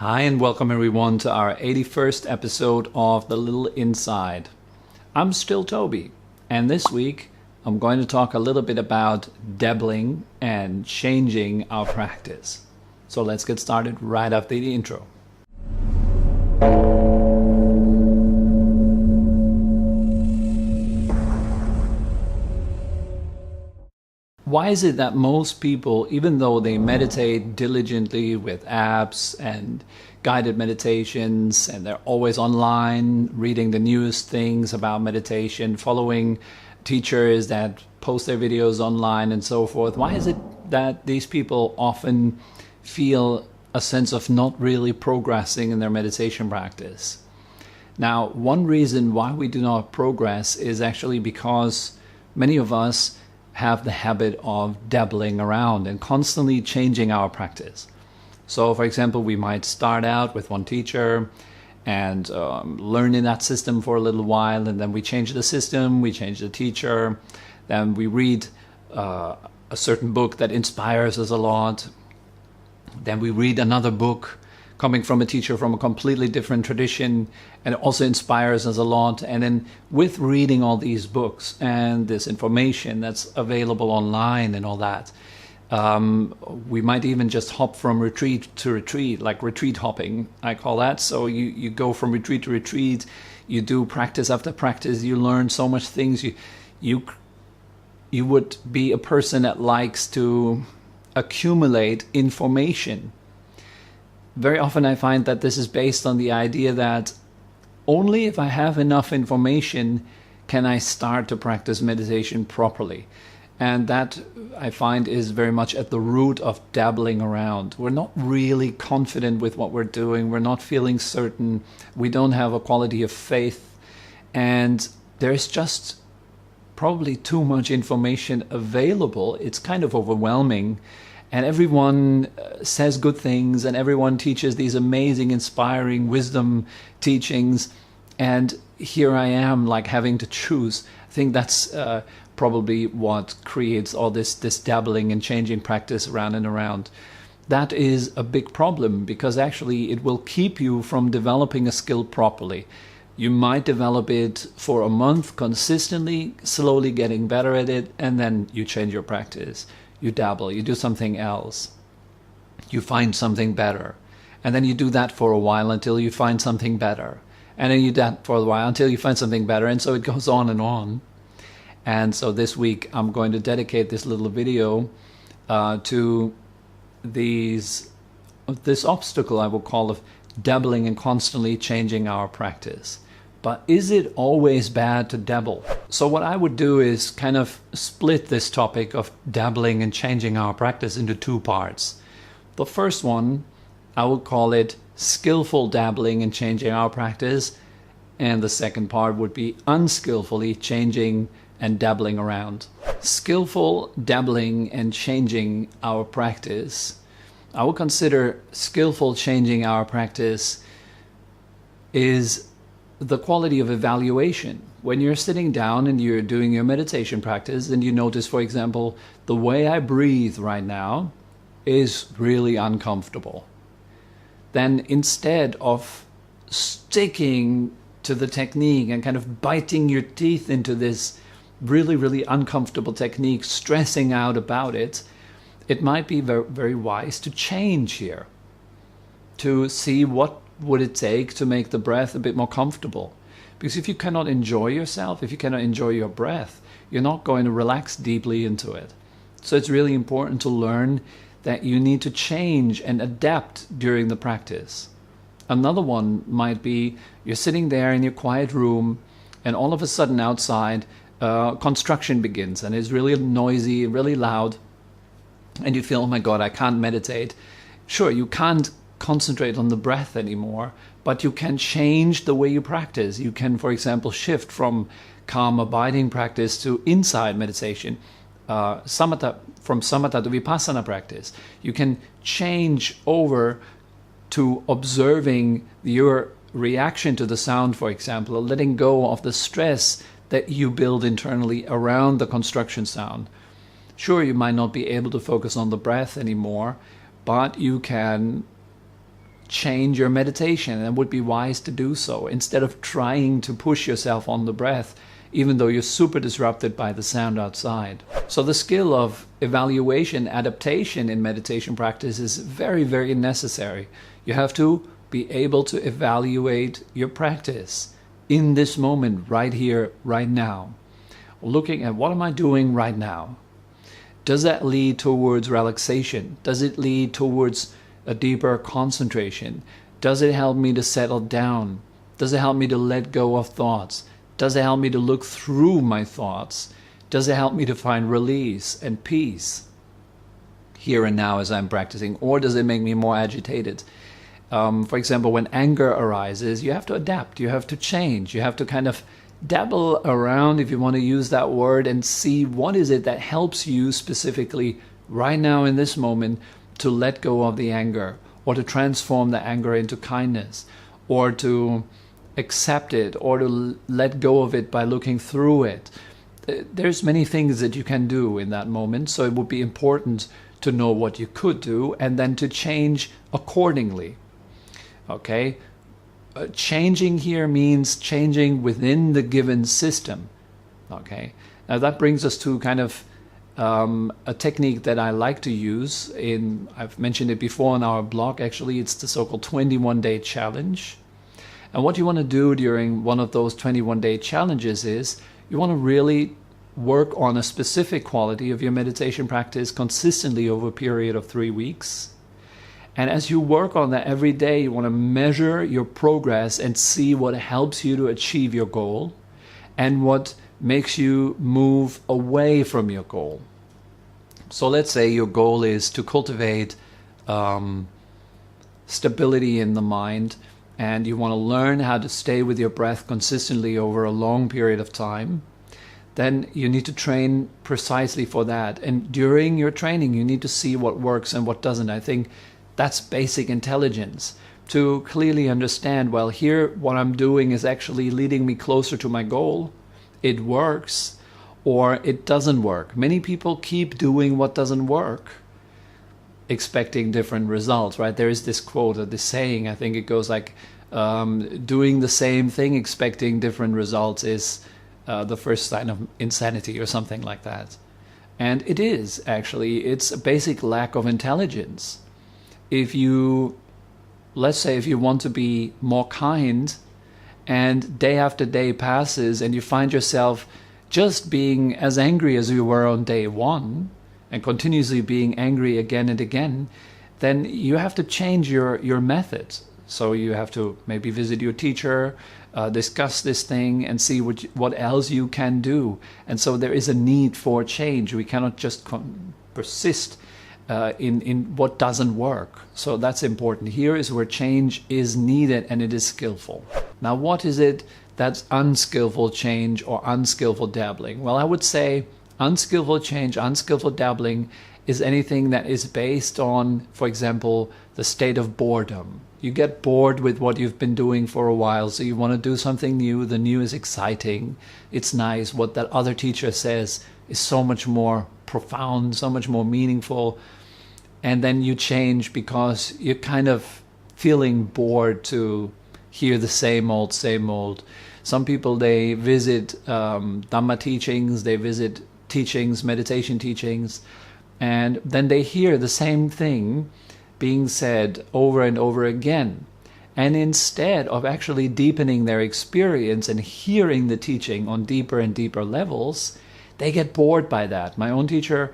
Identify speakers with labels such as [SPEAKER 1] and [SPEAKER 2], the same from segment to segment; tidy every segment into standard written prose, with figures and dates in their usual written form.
[SPEAKER 1] Hi and welcome everyone to our 81st episode of The Little Inside. I'm still Tobi, and this week I'm going to talk a little bit about dabbling and changing our practice. So let's get started right after the intro. Why is it that most people, even though they meditate diligently with apps and guided meditations, and they're always online reading the newest things about meditation, following teachers that post their videos online and so forth, why is it that these people often feel a sense of not really progressing in their meditation practice? Now, one reason why we do not progress is actually because many of us have the habit of dabbling around and constantly changing our practice. So, for example, we might start out with one teacher and learn in that system for a little while, and then we change the system, we change the teacher, then we read a certain book that inspires us a lot, then we read another book coming from a teacher from a completely different tradition, and it also inspires us a lot. And then with reading all these books and this information that's available online and all that, we might even just hop from retreat to retreat, like retreat hopping, I call that. So you go from retreat to retreat, you do practice after practice, you learn so much things. You would be a person that likes to accumulate information. Very often I find that this is based on the idea that only if I have enough information can I start to practice meditation properly. And that I find is very much at the root of dabbling around. We're not really confident with what we're doing. We're not feeling certain. We don't have a quality of faith. And there's just probably too much information available. It's kind of overwhelming. And everyone says good things, and everyone teaches these amazing, inspiring wisdom teachings. And here I am, like having to choose. I think that's probably what creates all this dabbling and changing practice around and around. That is a big problem, because actually it will keep you from developing a skill properly. You might develop it for a month consistently, slowly getting better at it, and then you change your practice. You dabble, you do something else, you find something better, and then you do that for a while until you find something better, and then you do that for a while until you find something better, and so it goes on and on. And so this week I'm going to dedicate this little video to this obstacle, I will call, of dabbling and constantly changing our practice. But is it always bad to dabble? So what I would do is kind of split this topic of dabbling and changing our practice into two parts. The first one, I would call it skillful dabbling and changing our practice. And the second part would be unskillfully changing and dabbling around. Skillful dabbling and changing our practice. I would consider skillful changing our practice is the quality of evaluation. When you're sitting down and you're doing your meditation practice and you notice, for example, the way I breathe right now is really uncomfortable, then instead of sticking to the technique and kind of biting your teeth into this really, really uncomfortable technique, stressing out about it, it might be very, very wise to change here, to see what would it take to make the breath a bit more comfortable. Because if you cannot enjoy yourself, if you cannot enjoy your breath, you're not going to relax deeply into it. So it's really important to learn that you need to change and adapt during the practice. Another one might be you're sitting there in your quiet room, and all of a sudden outside construction begins, and it's really noisy, really loud, and you feel, oh my God, I can't meditate. Sure, you can't concentrate on the breath anymore, but you can change the way you practice. You can, for example, shift from calm abiding practice to inside meditation, from samatha to vipassana practice. You can change over to observing your reaction to the sound, for example, or letting go of the stress that you build internally around the construction sound. Sure, you might not be able to focus on the breath anymore, but you can change your meditation, and it would be wise to do so instead of trying to push yourself on the breath, even though you're super disrupted by the sound outside. So the skill of evaluation, adaptation in meditation practice is very, very necessary. You have to be able to evaluate your practice in this moment, right here, right now. Looking at what am I doing right now? Does that lead towards relaxation? Does it lead towards a deeper concentration? Does it help me to settle down? Does it help me to let go of thoughts? Does it help me to look through my thoughts? Does it help me to find release and peace here and now as I'm practicing? Or does it make me more agitated? For example, when anger arises, you have to adapt, you have to change, you have to kind of dabble around, if you want to use that word, and see what is it that helps you specifically right now in this moment to let go of the anger, or to transform the anger into kindness, or to accept it, or to let go of it by looking through it. There's many things that you can do in that moment, so it would be important to know what you could do and then to change accordingly. Okay? Changing here means changing within the given system. Okay? Now that brings us to kind of a technique that I like to use. I've mentioned it before on our blog, actually. It's the so-called 21-day challenge. And what you want to do during one of those 21-day challenges is you want to really work on a specific quality of your meditation practice consistently over a period of 3 weeks. And as you work on that every day, you want to measure your progress and see what helps you to achieve your goal and what makes you move away from your goal. So let's say your goal is to cultivate stability in the mind, and you want to learn how to stay with your breath consistently over a long period of time. Then you need to train precisely for that. And during your training, you need to see what works and what doesn't. I think that's basic intelligence, to clearly understand, well, here what I'm doing is actually leading me closer to my goal. It works, or it doesn't work. Many people keep doing what doesn't work, expecting different results, right? There is this quote or this saying, I think it goes like, doing the same thing, expecting different results is the first sign of insanity, or something like that. And it is, actually. It's a basic lack of intelligence. If you, let's say, if you want to be more kind, and day after day passes and you find yourself just being as angry as you were on day one and continuously being angry again and again, then you have to change your method. So you have to maybe visit your teacher, discuss this thing and see what else you can do. And so there is a need for change. We cannot just persist in what doesn't work. So that's important. Here is where change is needed, and it is skillful. Now, what is it that's unskillful change or unskillful dabbling? Well, I would say unskillful change, unskillful dabbling is anything that is based on, for example, the state of boredom. You get bored with what you've been doing for a while, so you want to do something new. The new is exciting. It's nice. What that other teacher says is so much more profound, so much more meaningful. And then you change because you're kind of feeling bored to hear the same old, same old. Some people, they visit Dhamma teachings, they visit teachings, meditation teachings, and then they hear the same thing being said over and over again. And instead of actually deepening their experience and hearing the teaching on deeper and deeper levels, they get bored by that. My own teacher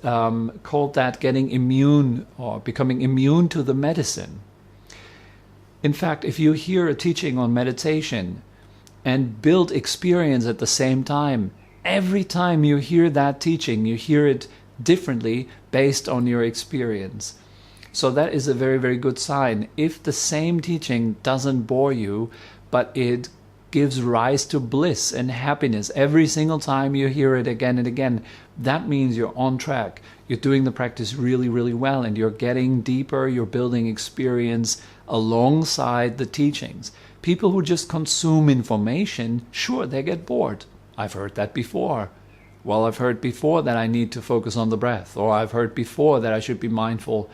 [SPEAKER 1] called that getting immune, or becoming immune to the medicine. In fact, if you hear a teaching on meditation and build experience at the same time, every time you hear that teaching, you hear it differently based on your experience. So that is a very, very good sign. If the same teaching doesn't bore you, but it gives rise to bliss and happiness every single time you hear it again and again, that means you're on track. You're doing the practice really, really well, and you're getting deeper, you're building experience alongside the teachings. People who just consume information, sure, they get bored. I've heard that before. Well, I've heard before that I need to focus on the breath, or I've heard before that I should be mindful.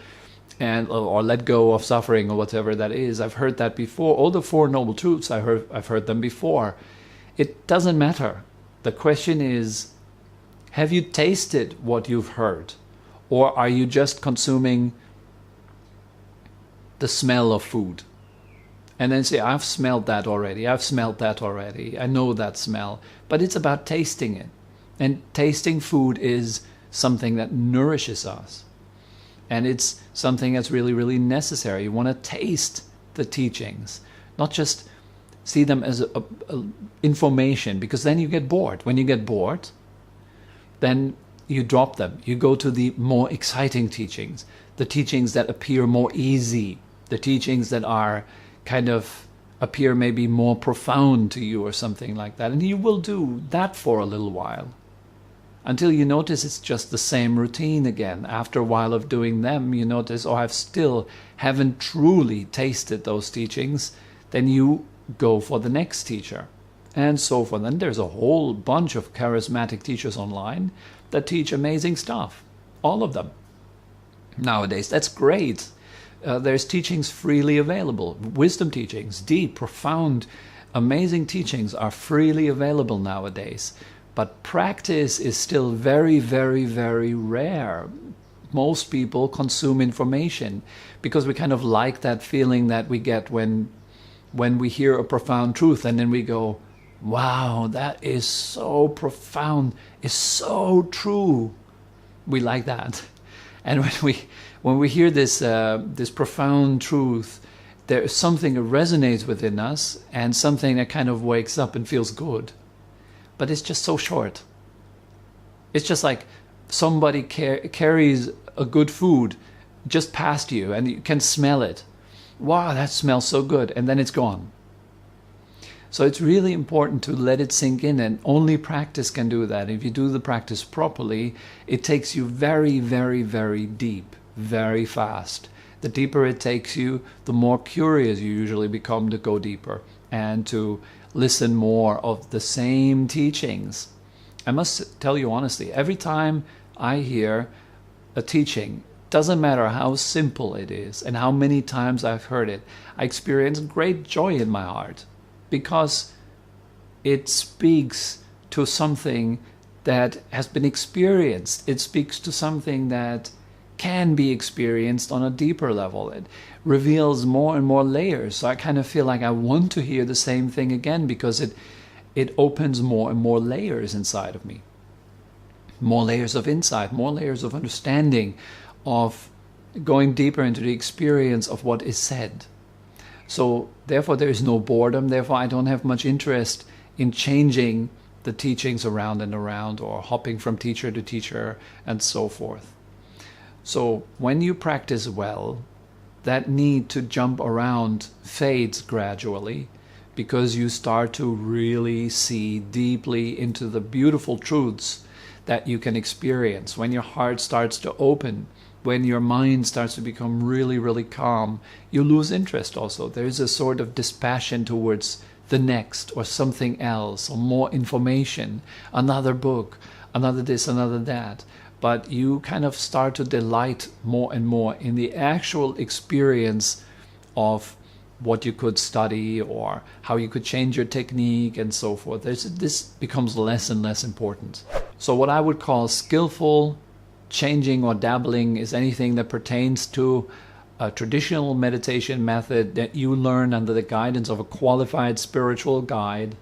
[SPEAKER 1] and or let go of suffering or whatever that is. I've heard that before. All the Four Noble Truths, I've heard them before. It doesn't matter. The question is, have you tasted what you've heard? Or are you just consuming the smell of food? And then say, I've smelled that already. I've smelled that already. I know that smell. But it's about tasting it. And tasting food is something that nourishes us. And it's something that's really, really necessary. You want to taste the teachings, not just see them as a information, because then you get bored. When you get bored, then you drop them. You go to the more exciting teachings, the teachings that appear more easy, the teachings that are kind of appear maybe more profound to you or something like that. And you will do that for a little while until you notice it's just the same routine again. After a while of doing them, you notice, oh, I still haven't truly tasted those teachings. Then you go for the next teacher and so forth. And there's a whole bunch of charismatic teachers online that teach amazing stuff. All of them. Nowadays, that's great. There's teachings freely available. Wisdom teachings, deep, profound, amazing teachings are freely available nowadays. But practice is still very, very, very rare. Most people consume information because we kind of like that feeling that we get when we hear a profound truth and then we go, wow, that is so profound, it's so true. We like that. And when we hear this profound truth, there is something that resonates within us and something that kind of wakes up and feels good. But it's just so short. It's just like somebody carries a good food just past you and you can smell it. Wow, that smells so good. And then it's gone. So it's really important to let it sink in, and only practice can do that. If you do the practice properly, it takes you very, very, very deep, very fast. The deeper it takes you, the more curious you usually become to go deeper and to listen more of the same teachings. I must tell you honestly, every time I hear a teaching, doesn't matter how simple it is and how many times I've heard it, I experience great joy in my heart because it speaks to something that has been experienced. It speaks to something that can be experienced on a deeper level. It reveals more and more layers. So I kind of feel like I want to hear the same thing again because it opens more and more layers inside of me. More layers of insight, more layers of understanding, of going deeper into the experience of what is said. So therefore there is no boredom. Therefore I don't have much interest in changing the teachings around and around or hopping from teacher to teacher and so forth. So when you practice well, that need to jump around fades gradually because you start to really see deeply into the beautiful truths that you can experience. When your heart starts to open, when your mind starts to become really, really calm, you lose interest also. There's a sort of dispassion towards the next or something else or more information, another book, another this, another that. But you kind of start to delight more and more in the actual experience of what you could study or how you could change your technique and so forth. This becomes less and less important. So what I would call skillful changing or dabbling is anything that pertains to a traditional meditation method that you learn under the guidance of a qualified spiritual guide,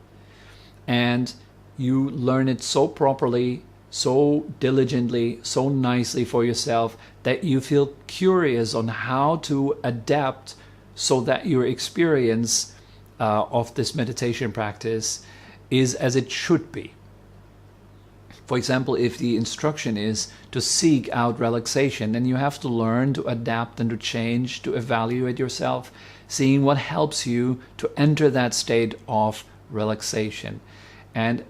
[SPEAKER 1] and you learn it so properly, so diligently, so nicely for yourself that you feel curious on how to adapt so that your experience of this meditation practice is as it should be. For example, if the instruction is to seek out relaxation, then you have to learn to adapt and to change, to evaluate yourself, seeing what helps you to enter that state of relaxation. And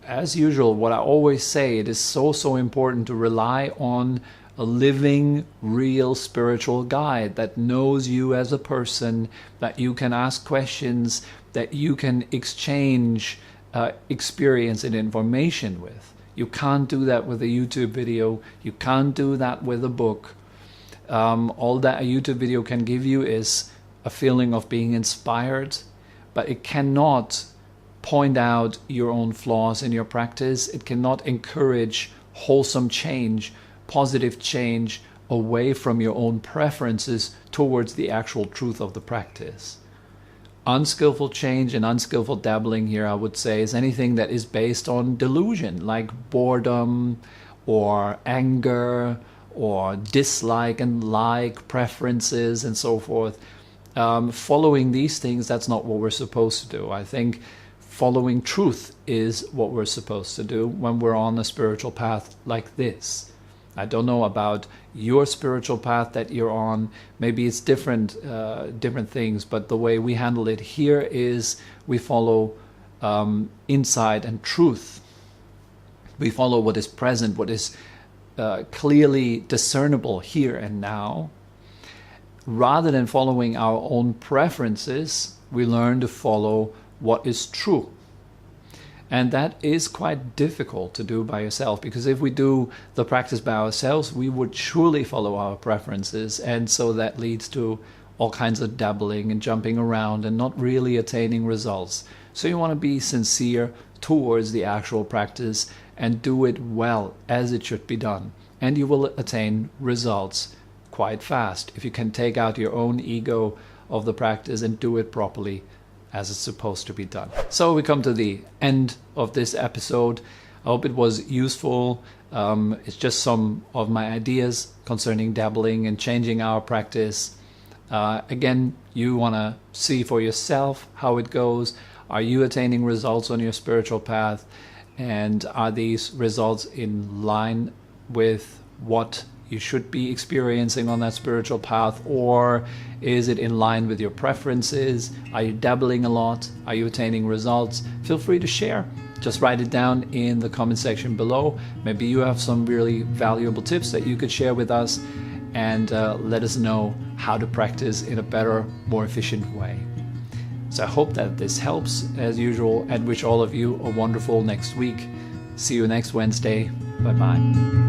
[SPEAKER 1] as usual, what I always say, it is so important to rely on a living, real spiritual guide that knows you as a person, that you can ask questions, that you can exchange experience and information with. You can't do that with a YouTube video. You can't do that with a book. All that a YouTube video can give you is a feeling of being inspired, but it cannot point out your own flaws in your practice. It cannot encourage wholesome change, positive change away from your own preferences towards the actual truth of the practice. Unskillful change and unskillful dabbling here, I would say, is anything that is based on delusion, like boredom or anger or dislike and like preferences and so forth. Following these things, that's not what we're supposed to do. I think following truth is what we're supposed to do when we're on a spiritual path like this. I don't know about your spiritual path that you're on. Maybe it's different things, but the way we handle it here is we follow insight and truth. We follow what is present, what is clearly discernible here and now. Rather than following our own preferences, we learn to follow what is true. And that is quite difficult to do by yourself, because if we do the practice by ourselves, we would surely follow our preferences. And so that leads to all kinds of dabbling and jumping around and not really attaining results. So you want to be sincere towards the actual practice and do it well as it should be done. And you will attain results quite fast if you can take out your own ego of the practice and do it properly as it's supposed to be done. So we come to the end of this episode. I hope it was useful. It's just some of my ideas concerning dabbling and changing our practice. Again, you want to see for yourself how it goes. Are you attaining results on your spiritual path? And are these results in line with what you should be experiencing on that spiritual path, or is it in line with your preferences? Are you dabbling a lot? Are you attaining results? Feel free to share. Just write it down in the comment section below. Maybe you have some really valuable tips that you could share with us, and let us know how to practice in a better, more efficient way. So I hope that this helps as usual, and wish all of you a wonderful next week. See you next Wednesday. Bye-bye.